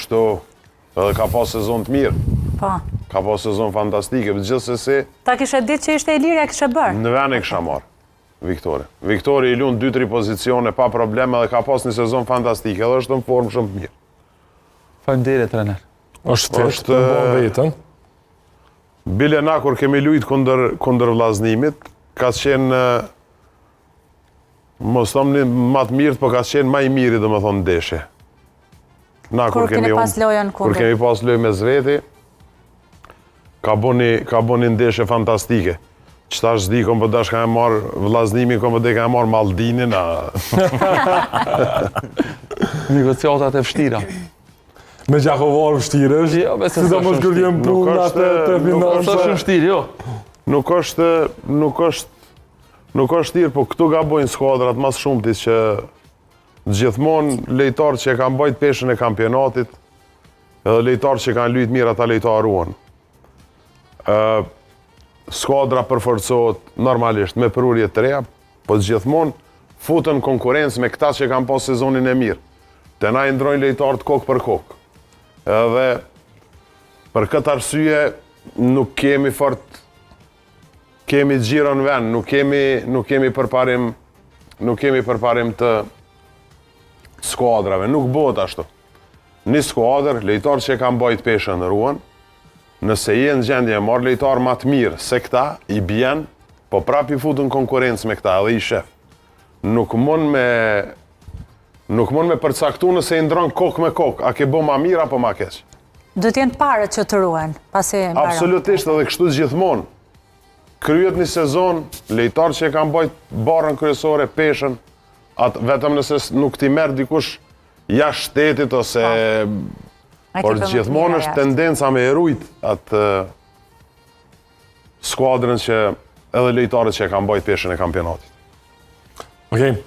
kështu, edhe ka pas sezon të mirë. Po. Ka pas sezon fantastike, për gjithsesi. Ta kishe ditë që ishte Ilirja kishe bërë? Në vend e kisha marrë, Viktori. Viktori i lunë 2-3 pozicione pa probleme dhe ka pas një sezon fantastike, edhe është në formë shumë të mirë. Faleminderit, trener. Është të bon vetën. Bile na kur kemi lujt kundër vllaznimit, ka qenë mos thom më të mirë, por ka qenë më i miri domethënë ndeshje. Na Kur keni pas lojën kundër. Kur kemi pas lojë me Zveti, ka bëni ndeshje fantastike. Qëta s'di, kom për dash ka e marë vllaznimi, kom për dhe ka e marë Maldinin. Negociatat e vështira. Me Gjakovar vështirë është, Jo, si do mos kërjem puna të finalë. Është vështirë, jo. Nuk është tirë, po këtu gabojnë skuadrat mas shumëtis që gjithmonë lejtarë që e kanë bajt peshën e kampionatit, edhe lejtarë që kanë lujt mirë ata lejtaruan. Skuadra përforcohet normalisht me përurje të reja, po gjithmonë futën konkurencë me këta që kanë pas sezonin e mirë. Te na i ndrojnë lejtarët kokë për kokë. Edhe për këtë arsye nuk kemi fort, kemi xhiro në vend, nuk kemi përparim të skuadrave, nuk bëhet ashtu. Një skuadër, lejtarë që kanë bajt peshën ruan, nëse jenë gjendje e marrë lejtarë më të mirë se këta, i bjen, po prap i futën konkurencë me këta edhe i shef. Nuk mund me përcaktu nëse i ndronë kokë me kokë, a ke bo ma mirë apo ma keq. Do t'jenë pare që të ruen, pasi mbaron. Absolutisht edhe kështu gjithmonë. Kryet një sezon, lejtarë që e kanë bajt barën kryesore, peshën, vetëm nëse nuk t'i merë dikush jashtë shtetit ose... Por gjithmonë është tendenca me erujt atë skuadrën që edhe lejtarët që e kanë bajt peshën e kampionatit. Okej.